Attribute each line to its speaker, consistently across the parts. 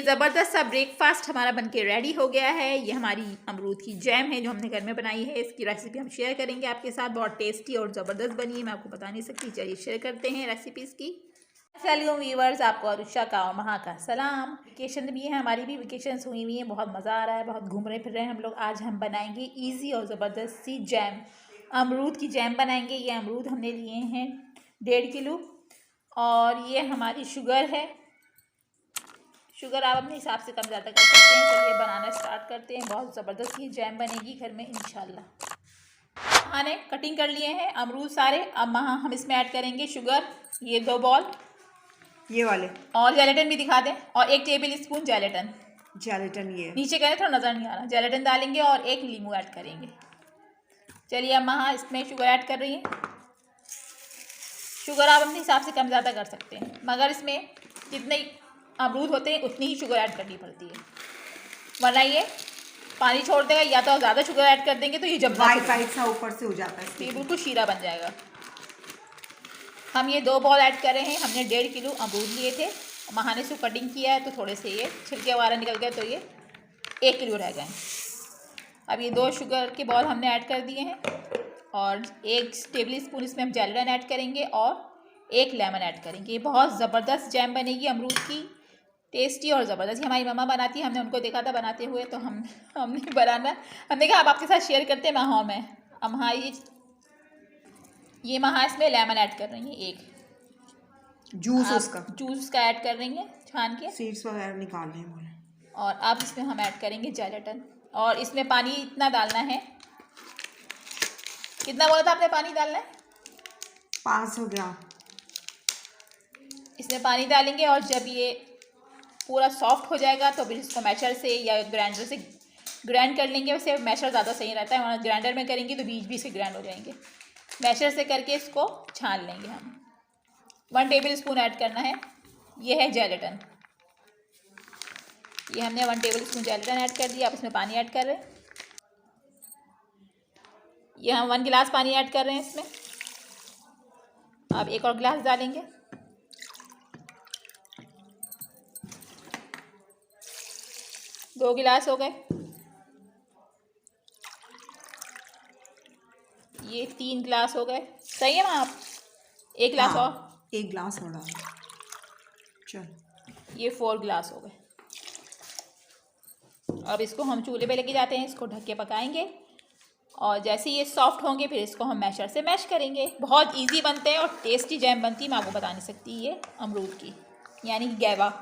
Speaker 1: ज़बरदस्त सा ब्रेकफास्ट हमारा बनके रेडी हो गया है। ये हमारी अमरूद की जैम है जो हमने घर में बनाई है। इसकी रेसिपी हम शेयर करेंगे आपके साथ। बहुत टेस्टी और ज़बरदस्त बनी है, मैं आपको बता नहीं सकती। चलिए शेयर करते हैं रेसिपीज़ की। सलाम व्यूवर्स, आपको अरुषा का और महा का सलाम। वेकेशन भी है, हमारी भी वेकेशंस हुई हुई हैं। बहुत मज़ा आ रहा है, बहुत घूम रहे फिर रहे हैं हम लोग। आज हम बनाएंगे ईजी और ज़बरदस्त सी जैम, अमरूद की जैम बनाएंगे। ये अमरूद हमने लिए हैं 1.5 किलो और ये हमारी शुगर है। शुगर आप अपने हिसाब से कम ज़्यादा कर सकते हैं। चलिए बनाना स्टार्ट करते हैं। बहुत ज़बरदस्त ये जैम बनेगी घर में इंशाल्लाह। मैंने कटिंग कर लिए हैं अमरूद सारे। अब हम इसमें ऐड करेंगे शुगर, ये 2 बॉल
Speaker 2: ये वाले,
Speaker 1: और जेलेटिन भी दिखा दें, और 1 टेबल स्पून
Speaker 2: जेलेटिन ये
Speaker 1: नीचे करें थोड़ा नज़र नहीं आ रहा। जेलेटिन डालेंगे और 1 नींबू ऐड करेंगे। चलिए अब इसमें शुगर ऐड कर रही हैं। शुगर आप अपने हिसाब से कम ज़्यादा कर सकते हैं, मगर इसमें जितने अमरूद होते हैं उतनी ही शुगर ऐड करनी पड़ती है, वरना ये पानी छोड़ देगा। या तो ज़्यादा शुगर ऐड कर देंगे तो ये जब
Speaker 2: वाइट सा ऊपर से हो जाता है,
Speaker 1: ये बिल्कुल शीरा बन जाएगा। हम ये 2 बॉल ऐड कर रहे हैं। हमने 1.5 किलो अमरूद लिए थे, महाने से कटिंग किया है तो थोड़े से ये छिलके वगैरह निकल गए, तो ये 1 किलो रह गए। अब ये 2 शुगर के बॉल हमने ऐड कर दिए हैं और 1 टेबल स्पून इसमें हम जेलेटिन ऐड करेंगे और 1 लेमन ऐड करेंगे। ये बहुत ज़बरदस्त जैम बनेगी अमरूद की, टेस्टी और ज़बरदस्त। हमारी मम्मा बनाती है, हमने उनको देखा था बनाते हुए, तो हमने बनाना, हमने कहा आप आपके साथ शेयर करते हैं महा में। अब ये महा इसमें लेमन ऐड कर रही हैं, 1 जूस का ऐड कर रही हैं छान के,
Speaker 2: सीड्स वगैरह निकाल रहे हैं।
Speaker 1: और अब इसमें हम ऐड करेंगे जेलेटिन, और इसमें पानी इतना डालना है। कितना बोला था आपने पानी डालना है?
Speaker 2: 500 ग्राम
Speaker 1: इसमें पानी डालेंगे, और जब ये पूरा सॉफ्ट हो जाएगा तो फिर इसको मैशर से या ग्राइंडर से ग्राइंड कर लेंगे। वैसे मैशर ज़्यादा सही रहता है, वरना ग्राइंडर में करेंगे तो बीच से ग्राइंड हो जाएंगे। मैशर से करके इसको छान लेंगे हम। 1 टेबल स्पून ऐड करना है। ये है जेलेटिन, ये हमने 1 टेबल स्पून जेलेटिन ऐड कर दिया। अब इसमें पानी ऐड कर रहे हैं। ये हम 1 गिलास पानी ऐड कर रहे हैं इसमें। अब 1 और गिलास डालेंगे। दो गिलास हो गए। ये 3 गिलास हो गए। सही है ना आप? 1 गिलास
Speaker 2: हाँ,
Speaker 1: और
Speaker 2: 1 गिलास और डाल। चल,
Speaker 1: ये 4 गिलास हो गए। अब इसको हम चूल्हे पे लेके जाते हैं, इसको ढक के पकाएंगे, और जैसे ये सॉफ्ट होंगे फिर इसको हम मैशर से मैश करेंगे। बहुत इजी बनते हैं और टेस्टी जैम बनती है, मैं आपको बता नहीं सकती। ये अमरूद की यानी गैवा,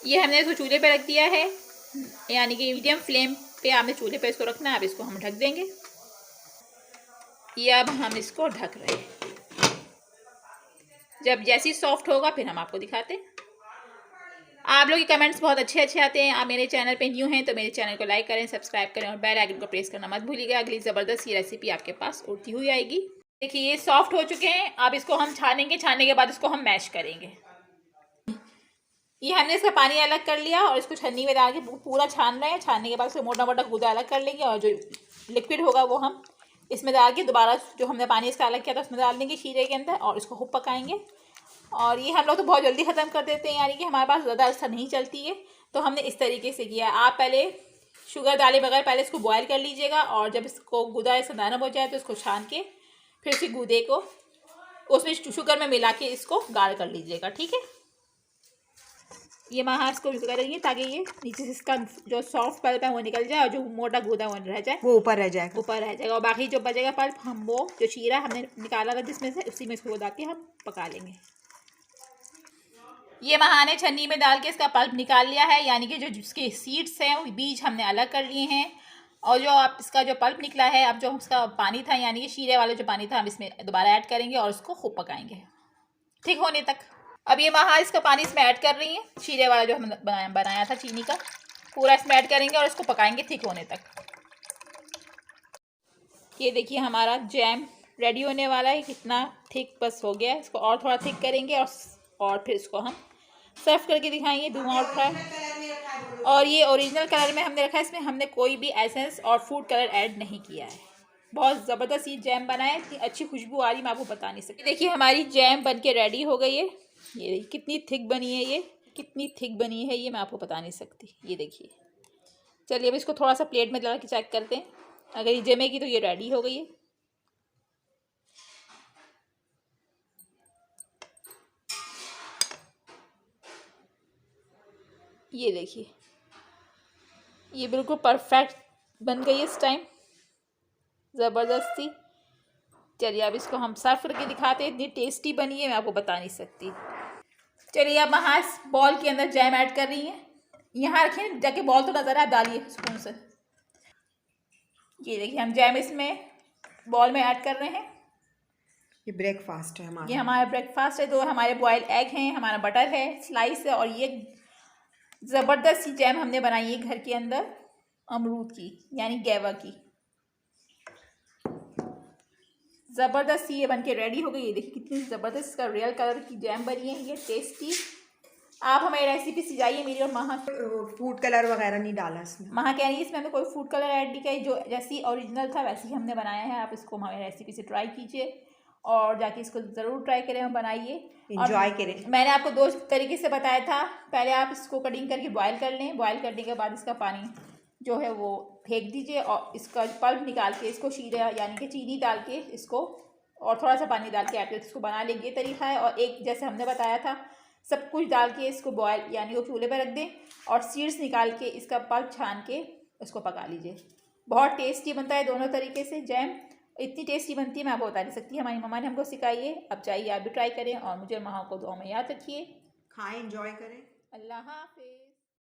Speaker 1: ये हमने इसको चूल्हे पे रख दिया है, यानी कि मीडियम फ्लेम पे आपने चूल्हे पे इसको रखना है। अब इसको हम ढक देंगे। ये अब हम इसको ढक रहे हैं। जब जैसी सॉफ्ट होगा फिर हम आपको दिखाते हैं। आप लोग के कमेंट्स बहुत अच्छे आते हैं। आप मेरे चैनल पे न्यू हैं तो मेरे चैनल को लाइक करें, सब्सक्राइब करें और बेल आइकन को प्रेस करना मत भूलिएगा। अगली ज़बरदस्त ये रेसिपी आपके पास उड़ती हुई आएगी। देखिए ये सॉफ्ट हो चुके हैं। अब इसको हम छानेंगे, छानने के बाद इसको हम मैश करेंगे। ये हमने इसका पानी अलग कर लिया और इसको छन्नी में डाल के पूरा छान रहे हैं। छानने के बाद इसको मोटा मोटा गूदा अलग कर लेंगे, और जो लिक्विड होगा वो हम इसमें डाल के दोबारा जो हमने पानी इसका अलग किया था उसमें डाल देंगे शीरे के अंदर, और इसको खूब पकाएंगे। और ये हम लोग तो बहुत जल्दी ख़त्म कर देते हैं, यानी कि हमारे पास ज़्यादा ऐसा नहीं चलती है, तो हमने इस तरीके से किया। आप पहले शुगर डाले बगैर पहले इसको बॉयल कर लीजिएगा, और जब इसको गूदा ऐसा नरम हो जाए तो इसको छान के फिर इसी गूदे को उसमें शुगर में मिला के इसको गाढ़ कर लीजिएगा, ठीक है। ये महा इसको करेंगे ताकि ये नीचे से इसका जो सॉफ्ट पल्प है वो निकल जाए, और जो मोटा गूदा वो रह जाए,
Speaker 2: वो ऊपर रह जाएगा।
Speaker 1: और बाकी जो बचेगा पल्प हम वो जो शीरा हमने निकाला था जिसमें से उसी में इसको डाल के हम पका लेंगे। ये महा ने छन्नी में डाल के इसका पल्प निकाल लिया है, यानी कि जो जिसके सीड्स हैं वो बीज हमने अलग कर लिए हैं, और जो आप इसका जो पल्प निकला है, अब जो उसका पानी था यानी कि शीरे वाला जो पानी था हम इसमें दोबारा ऐड करेंगे और इसको खूब पकाएंगे ठीक होने तक। अब ये महा इसका पानी इसमें ऐड कर रही हैं, शीरे वाला जो हमने बनाया था चीनी का, पूरा इसमें ऐड करेंगे और इसको पकाएंगे ठीक होने तक। ये देखिए हमारा जैम रेडी होने वाला है। कितना थिक बस हो गया है, इसको और थोड़ा थिक करेंगे और फिर इसको हम सर्व करके दिखाएंगे। धुआं उठ रहा है, और ये ओरिजिनल कलर में हमने रखा है। इसमें हमने कोई भी एसेंस और फूड कलर ऐड नहीं किया है। बहुत ज़बरदस्त ये जैम बना है, इतनी अच्छी खुशबू आ रही मैं आपको बता नहीं सकती। देखिए हमारी जैम बन के रेडी हो गई है। ये कितनी थिक बनी है ये, कितनी थिक बनी है ये मैं आपको बता नहीं सकती। ये देखिए। चलिए अब इसको थोड़ा सा प्लेट में डाल के चेक करते हैं। अगर ये जमेगी तो ये रेडी हो गई है। ये देखिए, ये बिल्कुल परफेक्ट बन गई है इस टाइम, ज़बरदस्ती। चलिए अब इसको हम सर्व करके दिखाते हैं। इतनी टेस्टी बनी है मैं आपको बता नहीं सकती। चलिए अब यहाँ इस बॉल के अंदर जैम ऐड कर रही हैं। यहाँ रखें जाके, बॉल तो नज़र है, आप डालिए स्पून से। ये देखिए हम जैम इसमें बॉल में ऐड कर रहे हैं।
Speaker 2: ये ब्रेकफास्ट है हमारा।
Speaker 1: ये हमारा ब्रेकफास्ट है। दो हमारे बॉयल एग हैं, हमारा बटर है, स्लाइस है, और ये ज़बरदस्त सी जैम हमने बनाई है घर के अंदर अमरूद की, यानी गैवा की। ज़बरदस्त सी ये बन के रेडी हो गई। ये देखिए कितनी ज़बरदस्त इसका रियल कलर की जैम बनी है ये टेस्टी। आप हमारी रेसिपी सिखाइए मेरी और महा।
Speaker 2: फूड कलर वगैरह नहीं डाला इसमें।
Speaker 1: महा कह रही है इसमें हमें कोई फूड कलर ऐड नहीं किया, जो जैसी ओरिजिनल था वैसे ही हमने बनाया है। आप इसको हमारी रेसिपी से ट्राई कीजिए और जाके इसको ज़रूर ट्राई करें और बनाइए,
Speaker 2: एंजॉय करें।
Speaker 1: मैंने आपको 2 तरीके से बताया था। पहले आप इसको कटिंग करके बॉयल कर लें। बॉयल करने के बाद इसका पानी जो है वो फेंक दीजिए और इसका पल्प निकाल के इसको शीरा यानी कि चीनी डाल के इसको और थोड़ा सा पानी डाल के ऐड करके इसको बना लेंगे। ये तरीका है। और एक जैसे हमने बताया था, सब कुछ डाल के इसको बॉयल यानी वो चूल्हे पर रख दें और सीड्स निकाल के इसका पल्प छान के उसको पका लीजिए। बहुत टेस्टी बनता है दोनों तरीके से जैम। इतनी टेस्टी बनती है मैं आपको बता नहीं सकती। हमारी मम्मा ने हमको सिखाई है। अब चाहिए आप भी ट्राई करें और मुझे और महा को दुआ में याद रखिए।
Speaker 2: खाएं, एंजॉय करें।
Speaker 1: अल्लाह हाफिज़।